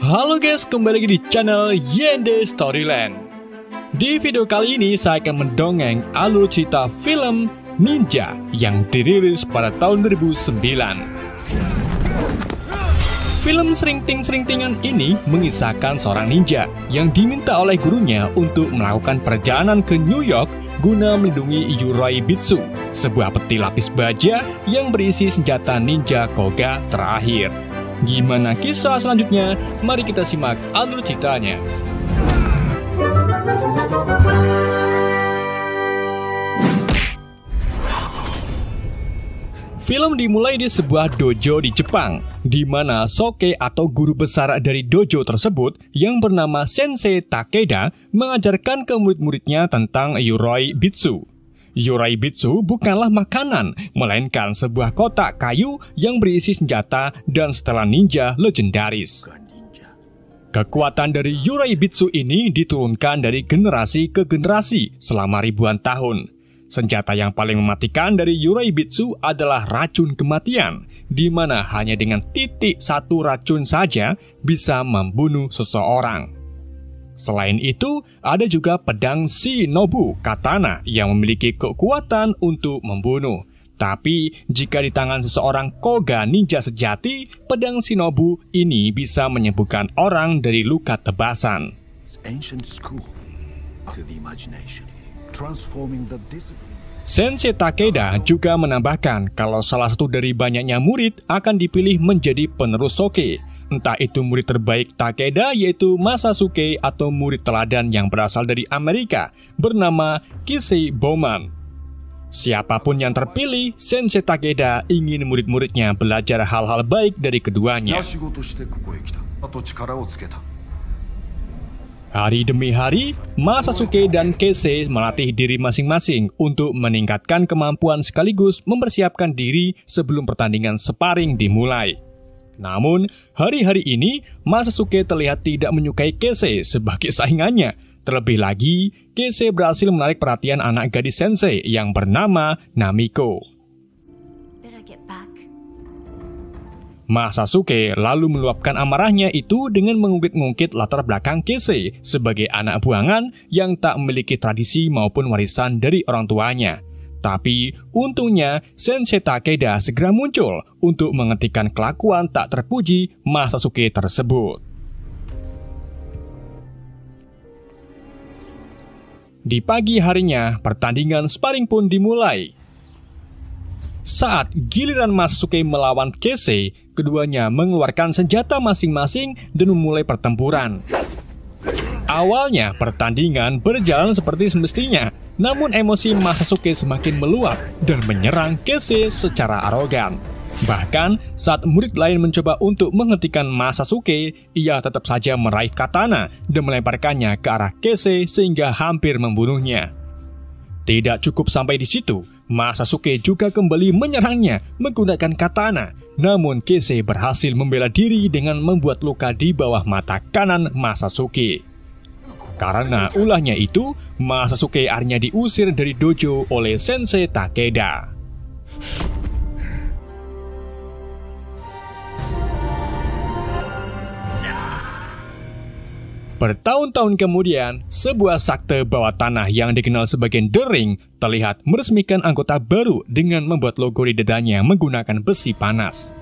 Halo guys, kembali lagi di channel Yende Storyland. Di video kali ini saya akan mendongeng alur cerita film Ninja yang dirilis pada tahun 2009. Film serinting-serintingan ini mengisahkan seorang ninja yang diminta oleh gurunya untuk melakukan perjalanan ke New York guna melindungi Yuraibitsu, sebuah peti lapis baja yang berisi senjata ninja Koga terakhir. Gimana kisah selanjutnya? Mari kita simak alur ceritanya. Film dimulai di sebuah dojo di Jepang, di mana Soke atau guru besar dari dojo tersebut yang bernama Sensei Takeda mengajarkan ke murid-muridnya tentang Yuraibitsu. Yuraibitsu bukanlah makanan, melainkan sebuah kotak kayu yang berisi senjata dan setelan ninja legendaris. Kekuatan dari Yuraibitsu ini diturunkan dari generasi ke generasi selama ribuan tahun. Senjata yang paling mematikan dari Yuraibitsu adalah racun kematian, di mana hanya dengan titik satu racun saja bisa membunuh seseorang. Selain itu, ada juga pedang Shinobu Katana yang memiliki kekuatan untuk membunuh. Tapi, jika di tangan seseorang Koga ninja sejati, pedang Shinobu ini bisa menyembuhkan orang dari luka tebasan. Sensei Takeda juga menambahkan kalau salah satu dari banyaknya murid akan dipilih menjadi penerus Soke. Entah itu murid terbaik Takeda yaitu Masasuke atau murid teladan yang berasal dari Amerika bernama Kisei Bowman. Siapapun yang terpilih, Sensei Takeda ingin murid-muridnya belajar hal-hal baik dari keduanya. Hari demi hari, Masasuke dan Kisei melatih diri masing-masing untuk meningkatkan kemampuan sekaligus mempersiapkan diri sebelum pertandingan sparring dimulai. Namun, hari-hari ini, Masasuke terlihat tidak menyukai Kisei sebagai saingannya. Terlebih lagi, Kisei berhasil menarik perhatian anak gadis Sensei yang bernama Namiko. Masasuke lalu meluapkan amarahnya itu dengan mengungkit-ungkit latar belakang Kisei sebagai anak buangan yang tak memiliki tradisi maupun warisan dari orang tuanya. Tapi, untungnya Sensei Takeda segera muncul untuk menghentikan kelakuan tak terpuji Masasuke tersebut. Di pagi harinya, pertandingan sparring pun dimulai. Saat giliran Masasuke melawan Kisei, keduanya mengeluarkan senjata masing-masing dan memulai pertempuran. Awalnya, pertandingan berjalan seperti semestinya. Namun emosi Masasuke semakin meluap dan menyerang Kisei secara arogan. Bahkan saat murid lain mencoba untuk menghentikan Masasuke, ia tetap saja meraih katana dan melemparkannya ke arah Kisei sehingga hampir membunuhnya. Tidak cukup sampai di situ, Masasuke juga kembali menyerangnya menggunakan katana. Namun Kisei berhasil membela diri dengan membuat luka di bawah mata kanan Masasuke. Karena ulahnya itu, Masasuke akhirnya diusir dari dojo oleh Sensei Takeda. Bertahun-tahun kemudian, sebuah sakte bawah tanah yang dikenal sebagai The Ring terlihat meresmikan anggota baru dengan membuat logo di dadanya menggunakan besi panas.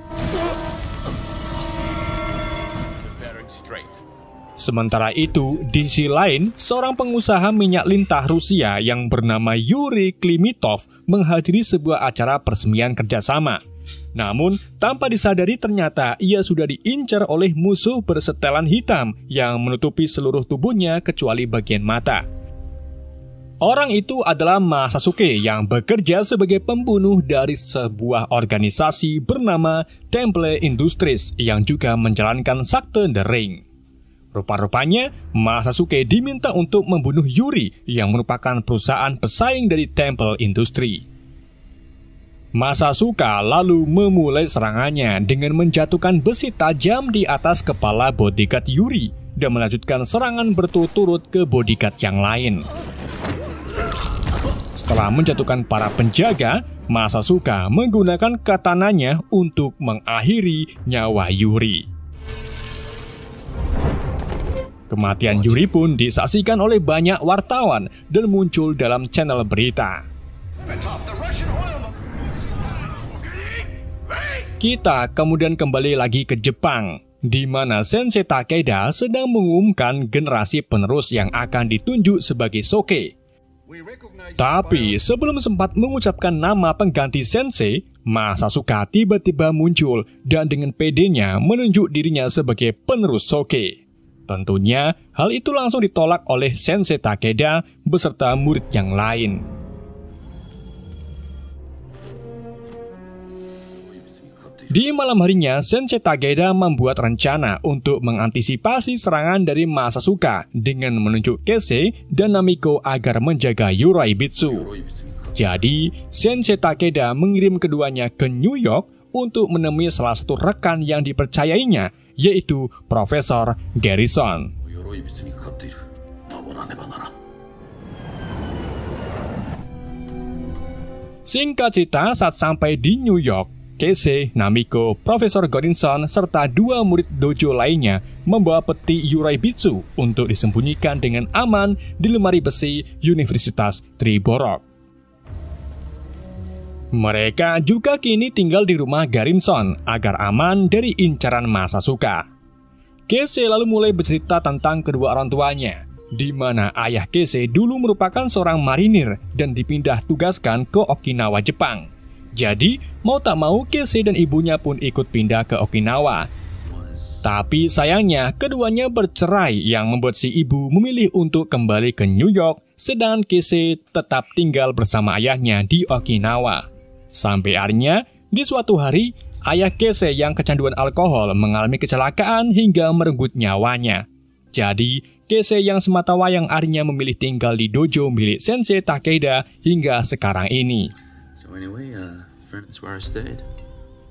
Sementara itu, di sisi lain, seorang pengusaha minyak lintah Rusia yang bernama Yuri Klimitov menghadiri sebuah acara peresmian kerjasama. Namun, tanpa disadari ternyata ia sudah diincar oleh musuh bersetelan hitam yang menutupi seluruh tubuhnya kecuali bagian mata. Orang itu adalah Masasuke yang bekerja sebagai pembunuh dari sebuah organisasi bernama Temple Industries yang juga menjalankan sakte The Ring. Rupa-rupanya, Masasuke diminta untuk membunuh Yuri yang merupakan perusahaan pesaing dari Temple Industry. Masasuke lalu memulai serangannya dengan menjatuhkan besi tajam di atas kepala bodyguard Yuri dan melanjutkan serangan berturut-turut ke bodyguard yang lain. Setelah menjatuhkan para penjaga, Masasuke menggunakan katananya untuk mengakhiri nyawa Yuri. Kematian Yuri pun disaksikan oleh banyak wartawan dan muncul dalam channel berita. Kita kemudian kembali lagi ke Jepang, di mana Sensei Takeda sedang mengumumkan generasi penerus yang akan ditunjuk sebagai Soke. Tapi sebelum sempat mengucapkan nama pengganti Sensei, Masasuka tiba-tiba muncul dan dengan pedenya menunjuk dirinya sebagai penerus Soke. Tentunya hal itu langsung ditolak oleh Sensei Takeda beserta murid yang lain. Di malam harinya, Sensei Takeda membuat rencana untuk mengantisipasi serangan dari Masasuka dengan menunjuk Keisei dan Namiko agar menjaga Yuraibitsu. Jadi, Sensei Takeda mengirim keduanya ke New York untuk menemui salah satu rekan yang dipercayainya, yaitu Profesor Garrison. Singkat cerita, saat sampai di New York, Keisei, Namiko, Profesor Garrison, serta dua murid dojo lainnya membawa peti Yuraibitsu untuk disembunyikan dengan aman di lemari besi Universitas Triborog. Mereka juga kini tinggal di rumah Garrison agar aman dari incaran Masasuka. Keisei lalu mulai bercerita tentang kedua orang tuanya, di mana ayah Keisei dulu merupakan seorang marinir dan dipindah tugaskan ke Okinawa, Jepang. Jadi, mau tak mau Keisei dan ibunya pun ikut pindah ke Okinawa. Tapi sayangnya, keduanya bercerai yang membuat si ibu memilih untuk kembali ke New York, sedangkan Keisei tetap tinggal bersama ayahnya di Okinawa. Sampai akhirnya, di suatu hari, ayah Keisei yang kecanduan alkohol mengalami kecelakaan hingga merenggut nyawanya. Jadi, Keisei yang sematawayang akhirnya memilih tinggal di dojo milik Sensei Takeda hingga sekarang ini.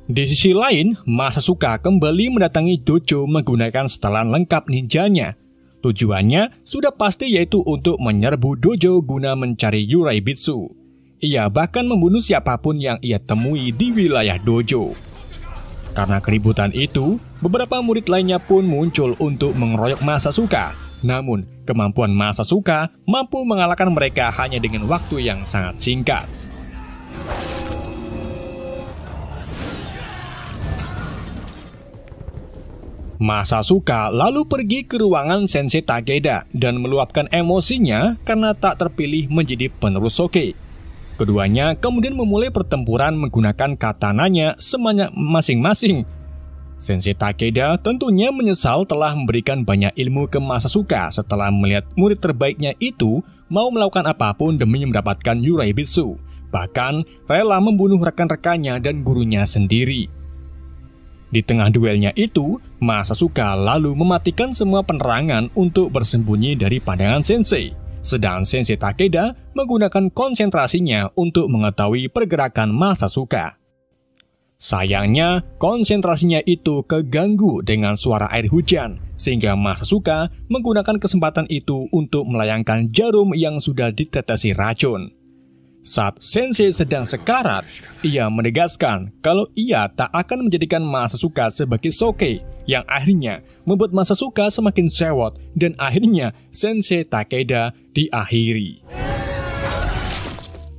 Di sisi lain, Masasuka kembali mendatangi dojo menggunakan setelan lengkap ninjanya. Tujuannya sudah pasti yaitu untuk menyerbu dojo guna mencari Yuraibitsu. Ia bahkan membunuh siapapun yang ia temui di wilayah dojo. Karena keributan itu, beberapa murid lainnya pun muncul untuk mengeroyok Masasuka. Namun, kemampuan Masasuka mampu mengalahkan mereka hanya dengan waktu yang sangat singkat. Masasuka lalu pergi ke ruangan Sensei Takeda dan meluapkan emosinya karena tak terpilih menjadi penerus Soke. Keduanya kemudian memulai pertempuran menggunakan katananya sebanyak masing-masing. Sensei Takeda tentunya menyesal telah memberikan banyak ilmu ke Masasuka setelah melihat murid terbaiknya itu mau melakukan apapun demi mendapatkan Yuraibitsu, bahkan rela membunuh rekan-rekannya dan gurunya sendiri. Di tengah duelnya itu, Masasuka lalu mematikan semua penerangan untuk bersembunyi dari pandangan Sensei. Sedangkan Sensei Takeda menggunakan konsentrasinya untuk mengetahui pergerakan Masasuka. Sayangnya, konsentrasinya itu keganggu dengan suara air hujan, sehingga Masasuka menggunakan kesempatan itu untuk melayangkan jarum yang sudah ditetesi racun. Saat Sensei sedang sekarat, ia menegaskan kalau ia tak akan menjadikan Masasuka sebagai Soke, yang akhirnya membuat Masasuka semakin sewot dan akhirnya Sensei Takeda diakhiri.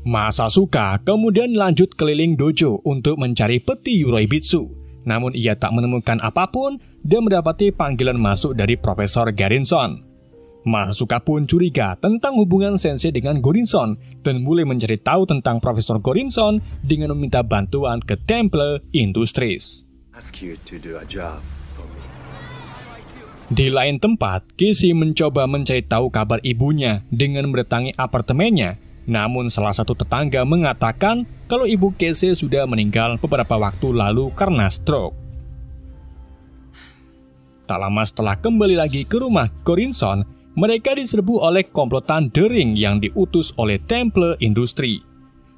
Masasuka kemudian lanjut keliling dojo untuk mencari peti Yuraibitsu. Namun ia tak menemukan apapun dan mendapati panggilan masuk dari Profesor Garrison. Masasuka pun curiga tentang hubungan Sensei dengan Garrison dan mulai mencari tahu tentang Profesor Garrison dengan meminta bantuan ke Temple Industries. Di lain tempat, Keisei mencoba mencari tahu kabar ibunya dengan mendatangi apartemennya. Namun salah satu tetangga mengatakan kalau ibu Keisei sudah meninggal beberapa waktu lalu karena stroke. Tak lama setelah kembali lagi ke rumah Garrison, mereka diserbu oleh komplotan The Ring yang diutus oleh Temple Industry.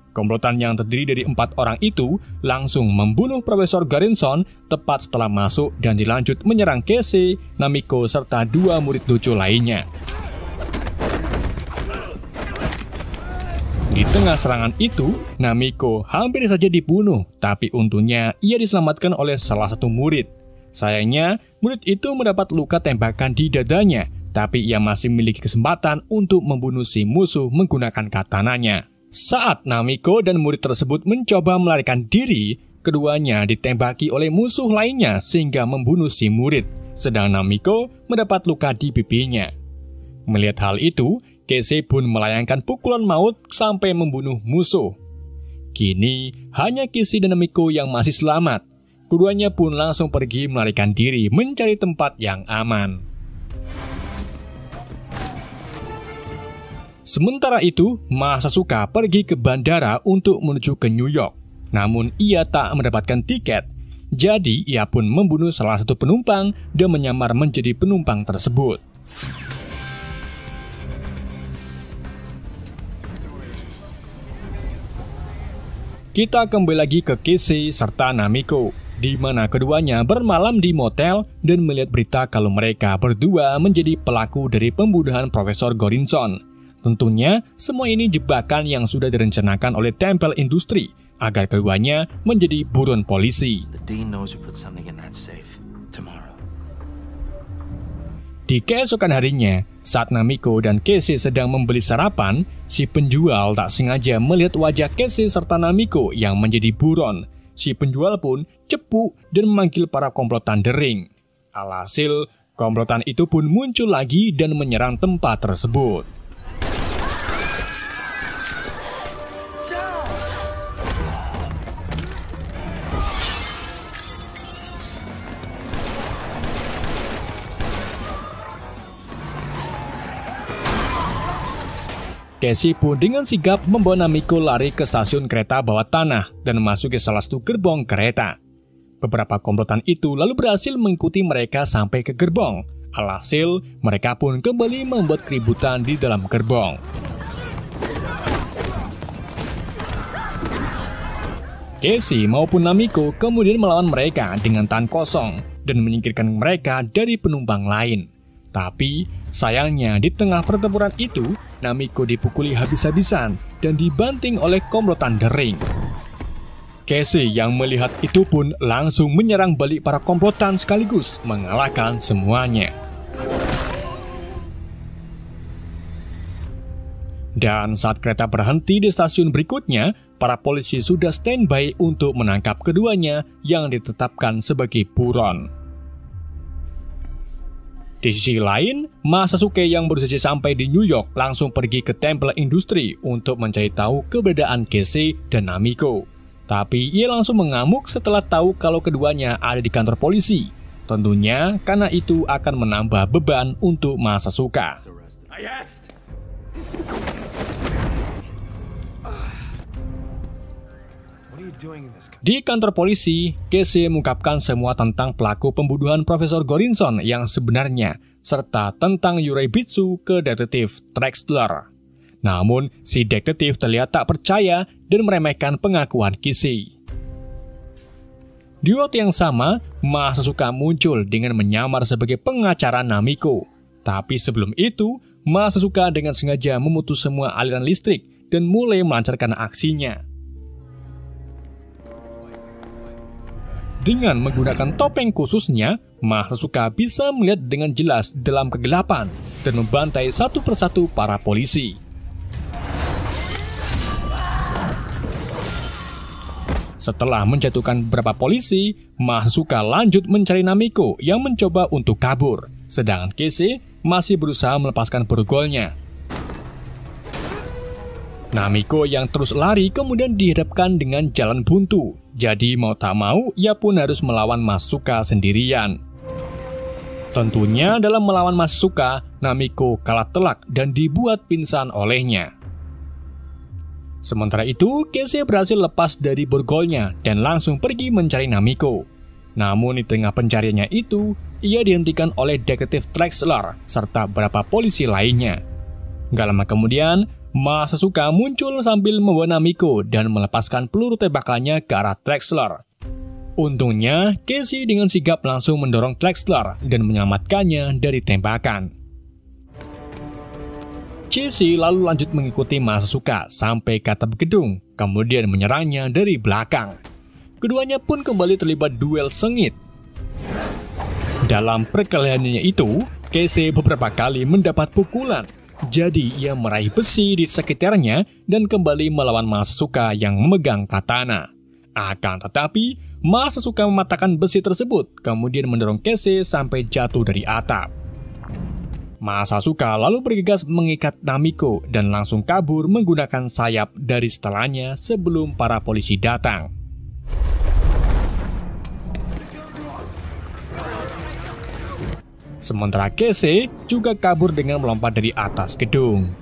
Komplotan yang terdiri dari 4 orang itu langsung membunuh Profesor Garrison tepat setelah masuk dan dilanjut menyerang Keisei, Namiko, serta 2 murid dojo lainnya. Di tengah serangan itu, Namiko hampir saja dibunuh, tapi untungnya ia diselamatkan oleh salah satu murid. Sayangnya, murid itu mendapat luka tembakan di dadanya, tapi ia masih memiliki kesempatan untuk membunuh si musuh menggunakan katananya. Saat Namiko dan murid tersebut mencoba melarikan diri, keduanya ditembaki oleh musuh lainnya sehingga membunuh si murid, sedang Namiko mendapat luka di pipinya. Melihat hal itu, Casey pun melayangkan pukulan maut sampai membunuh musuh. Kini, hanya Casey dan Namiko yang masih selamat. Keduanya pun langsung pergi melarikan diri mencari tempat yang aman. Sementara itu, Masasuka pergi ke bandara untuk menuju ke New York. Namun ia tak mendapatkan tiket, jadi ia pun membunuh salah satu penumpang dan menyamar menjadi penumpang tersebut. Kita kembali lagi ke Casey serta Namiko, di mana keduanya bermalam di motel dan melihat berita kalau mereka berdua menjadi pelaku dari pembunuhan Profesor Gorinson. Tentunya, semua ini jebakan yang sudah direncanakan oleh Temple Industri agar keduanya menjadi buron polisi. Di keesokan harinya, saat Namiko dan Casey sedang membeli sarapan, si penjual tak sengaja melihat wajah Casey serta Namiko yang menjadi buron. Si penjual pun cepu dan memanggil para komplotan dering. Alhasil, komplotan itu pun muncul lagi dan menyerang tempat tersebut. Casey pun dengan sigap membawa Namiko lari ke stasiun kereta bawah tanah dan masuk ke salah satu gerbong kereta. Beberapa komplotan itu lalu berhasil mengikuti mereka sampai ke gerbong. Alhasil, mereka pun kembali membuat keributan di dalam gerbong. Casey maupun Namiko kemudian melawan mereka dengan tangan kosong dan menyingkirkan mereka dari penumpang lain. Tapi, sayangnya di tengah pertempuran itu, Namiko dipukuli habis-habisan dan dibanting oleh komplotan dering. Casey yang melihat itu pun langsung menyerang balik para komplotan sekaligus mengalahkan semuanya. Dan saat kereta berhenti di stasiun berikutnya, para polisi sudah standby untuk menangkap keduanya yang ditetapkan sebagai buron. Di sisi lain, Masasuke yang baru saja sampai di New York langsung pergi ke Temple Industri untuk mencari tahu keberadaan Casey dan Namiko. Tapi ia langsung mengamuk setelah tahu kalau keduanya ada di kantor polisi. Tentunya karena itu akan menambah beban untuk Masasuka. Di kantor polisi, Casey mengungkapkan semua tentang pelaku pembunuhan Profesor Gorinson yang sebenarnya, serta tentang Yurebitsu ke detektif Traxler. Namun, si detektif terlihat tak percaya dan meremehkan pengakuan Casey. Di waktu yang sama, Masasuka muncul dengan menyamar sebagai pengacara Namiko. Tapi sebelum itu, Masasuka dengan sengaja memutus semua aliran listrik dan mulai melancarkan aksinya. Dengan menggunakan topeng khususnya, Masasuka bisa melihat dengan jelas dalam kegelapan dan membantai satu persatu para polisi. Setelah menjatuhkan beberapa polisi, Masasuka lanjut mencari Namiko yang mencoba untuk kabur, sedangkan Casey masih berusaha melepaskan borgolnya. Namiko yang terus lari kemudian dihadapkan dengan jalan buntu. Jadi mau tak mau, ia pun harus melawan Masasuka sendirian. Tentunya dalam melawan Masasuka, Namiko kalah telak dan dibuat pingsan olehnya. Sementara itu, Casey berhasil lepas dari borgolnya dan langsung pergi mencari Namiko. Namun di tengah pencariannya itu, ia dihentikan oleh detektif Traxler serta beberapa polisi lainnya. Gak lama kemudian, Masasuka muncul sambil membawa Namiko dan melepaskan peluru tembakannya ke arah Traxler. Untungnya, Casey dengan sigap langsung mendorong Traxler dan menyelamatkannya dari tembakan. Casey lalu lanjut mengikuti Masasuka sampai ke atap gedung, kemudian menyerangnya dari belakang. Keduanya pun kembali terlibat duel sengit. Dalam perkelahiannya itu, Kese beberapa kali mendapat pukulan. Jadi ia meraih besi di sekitarnya dan kembali melawan Masasuka yang memegang katana. Akan tetapi, Masasuka mematahkan besi tersebut, kemudian mendorong Kese sampai jatuh dari atap. Masasuka lalu bergegas mengikat Namiko dan langsung kabur menggunakan sayap dari setelahnya sebelum para polisi datang. Sementara Kese juga kabur dengan melompat dari atas gedung.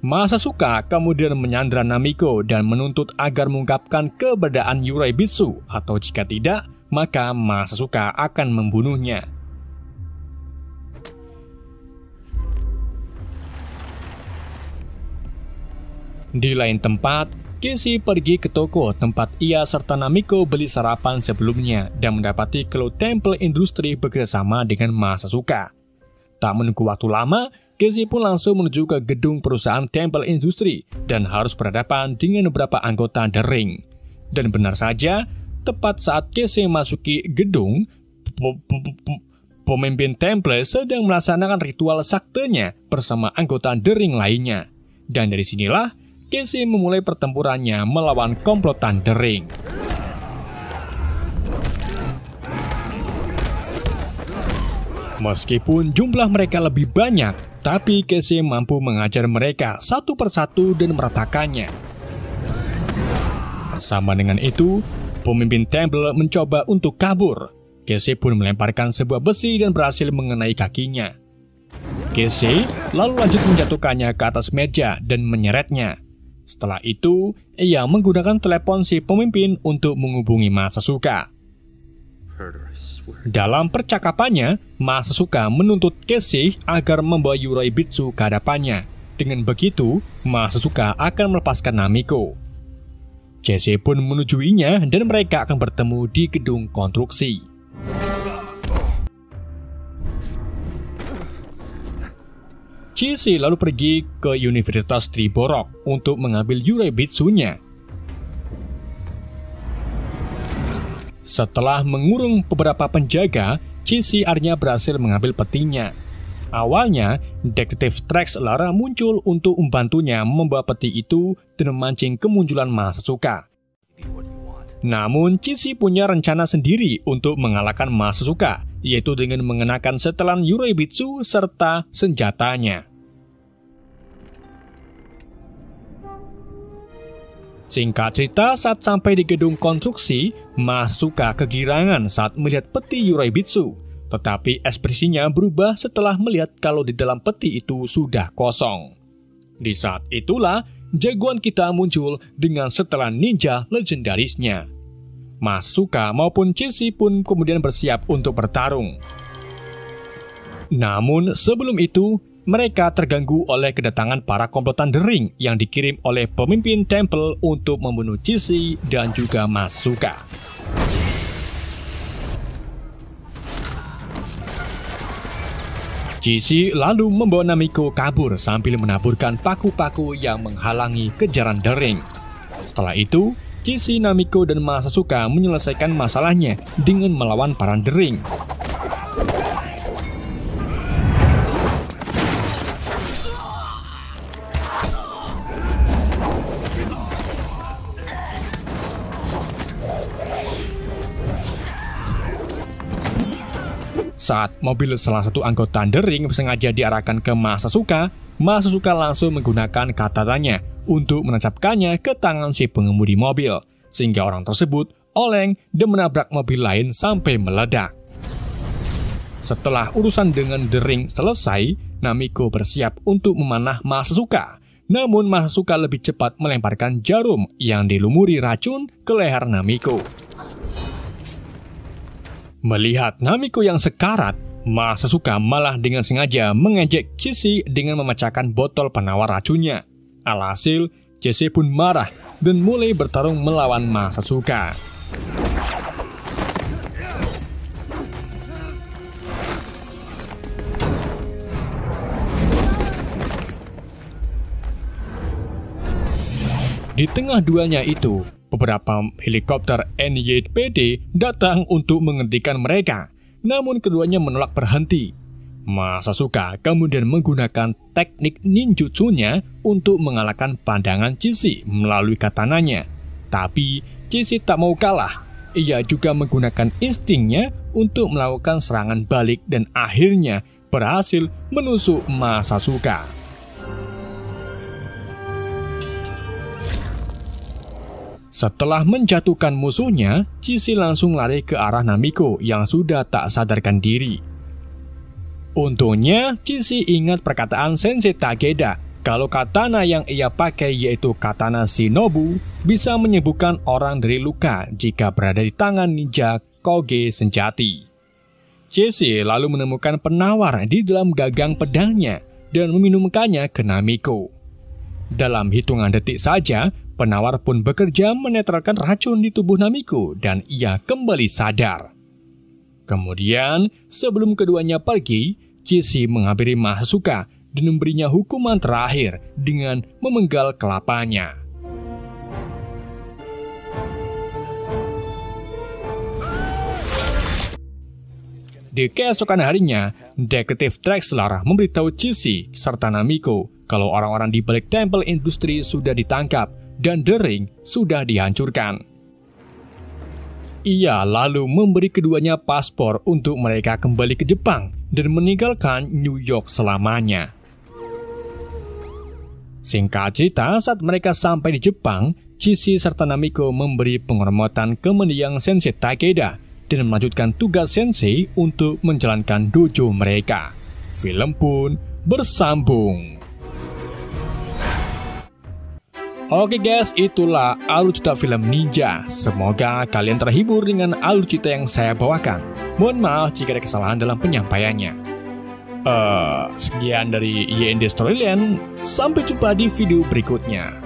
Masasuka kemudian menyandra Namiko dan menuntut agar mengungkapkan keberadaan Yuraibitsu, atau jika tidak, maka Masasuka akan membunuhnya. Di lain tempat, Kese pergi ke toko tempat ia serta Namiko beli sarapan sebelumnya dan mendapati kalau Temple Industri bekerjasama dengan Masasuka. Tak menunggu waktu lama, Kese pun langsung menuju ke gedung perusahaan Temple Industri dan harus berhadapan dengan beberapa anggota The Ring. Dan benar saja, tepat saat Kese masuki gedung, pemimpin Temple sedang melaksanakan ritual saktenya bersama anggota The Ring lainnya. Dan dari sinilah, Kese memulai pertempurannya melawan komplotan The Ring. Meskipun jumlah mereka lebih banyak, tapi Kese mampu mengajar mereka satu persatu dan meratakannya. Bersama dengan itu, pemimpin Temple mencoba untuk kabur. Kese pun melemparkan sebuah besi dan berhasil mengenai kakinya. Kese lalu lanjut menjatuhkannya ke atas meja dan menyeretnya. Setelah itu, ia menggunakan telepon si pemimpin untuk menghubungi Masasuka. Dalam percakapannya, Masasuka menuntut Kese agar membawa Yuraibitsu ke hadapannya. Dengan begitu, Masasuka akan melepaskan Namiko. Kese pun menujuinya dan mereka akan bertemu di gedung konstruksi. Kese lalu pergi ke Universitas Triborok untuk mengambil Yuraibitsunya. Setelah mengurung beberapa penjaga, Kese akhirnya berhasil mengambil petinya. Awalnya, detektif Trax Lara muncul untuk membantunya membawa peti itu dan memancing kemunculan Masasuka. Namun, Kese punya rencana sendiri untuk mengalahkan Masasuka, yaitu dengan mengenakan setelan Yuraibitsu serta senjatanya. Singkat cerita, saat sampai di gedung konstruksi, Masasuka kegirangan saat melihat peti Yuraibitsu, tetapi ekspresinya berubah setelah melihat kalau di dalam peti itu sudah kosong. Di saat itulah, jagoan kita muncul dengan setelan ninja legendarisnya. Masasuka maupun Kese pun kemudian bersiap untuk bertarung. Namun sebelum itu, mereka terganggu oleh kedatangan para komplotan The Ring yang dikirim oleh pemimpin Temple untuk membunuh Kese dan juga Masasuka. Kese lalu membawa Namiko kabur sambil menaburkan paku-paku yang menghalangi kejaran The Ring. Setelah itu, Kese, Namiko, dan Masasuka menyelesaikan masalahnya dengan melawan para The Ring. Saat mobil salah satu anggota The Ring sengaja diarahkan ke Masasuka, Masasuka langsung menggunakan katananya untuk menancapkannya ke tangan si pengemudi mobil, sehingga orang tersebut oleng dan menabrak mobil lain sampai meledak. Setelah urusan dengan The Ring selesai, Namiko bersiap untuk memanah Masasuka. Namun Masasuka lebih cepat melemparkan jarum yang dilumuri racun ke leher Namiko. Melihat Namiko yang sekarat, Masasuka malah dengan sengaja mengejek Kese dengan memecahkan botol penawar racunnya. Alhasil, Kese pun marah dan mulai bertarung melawan Masasuka. Di tengah duanya itu, beberapa helikopter NYPD datang untuk menghentikan mereka, namun keduanya menolak berhenti. Masasuka kemudian menggunakan teknik ninjutsunya untuk mengalahkan pandangan Cici melalui katananya. Tapi Cici tak mau kalah. Ia juga menggunakan instingnya untuk melakukan serangan balik dan akhirnya berhasil menusuk Masasuka. Setelah menjatuhkan musuhnya, Cici langsung lari ke arah Namiko yang sudah tak sadarkan diri. Untungnya, Cici ingat perkataan Sensei Takeda kalau katana yang ia pakai yaitu katana shinobu bisa menyembuhkan orang dari luka jika berada di tangan ninja Koge sejati. Cici lalu menemukan penawar di dalam gagang pedangnya dan meminumkannya ke Namiko. Dalam hitungan detik saja, penawar pun bekerja menetralkan racun di tubuh Namiko dan ia kembali sadar. Kemudian, sebelum keduanya pergi, Cici menghampiri Masasuka dan memberinya hukuman terakhir dengan memenggal kelapanya. Di keesokan harinya, Detektif Drexler memberitahu Cici serta Namiko kalau orang-orang di balik tempel industri sudah ditangkap dan The Ring sudah dihancurkan. Ia lalu memberi keduanya paspor untuk mereka kembali ke Jepang dan meninggalkan New York selamanya. Singkat cerita, saat mereka sampai di Jepang, Cici serta Namiko memberi penghormatan ke mendiang Sensei Takeda dan melanjutkan tugas Sensei untuk menjalankan dojo mereka. Film pun bersambung. Oke guys, itulah alur cerita film Ninja. Semoga kalian terhibur dengan alur cerita yang saya bawakan. Mohon maaf jika ada kesalahan dalam penyampaiannya. Sekian dari YND Storyland. Sampai jumpa di video berikutnya.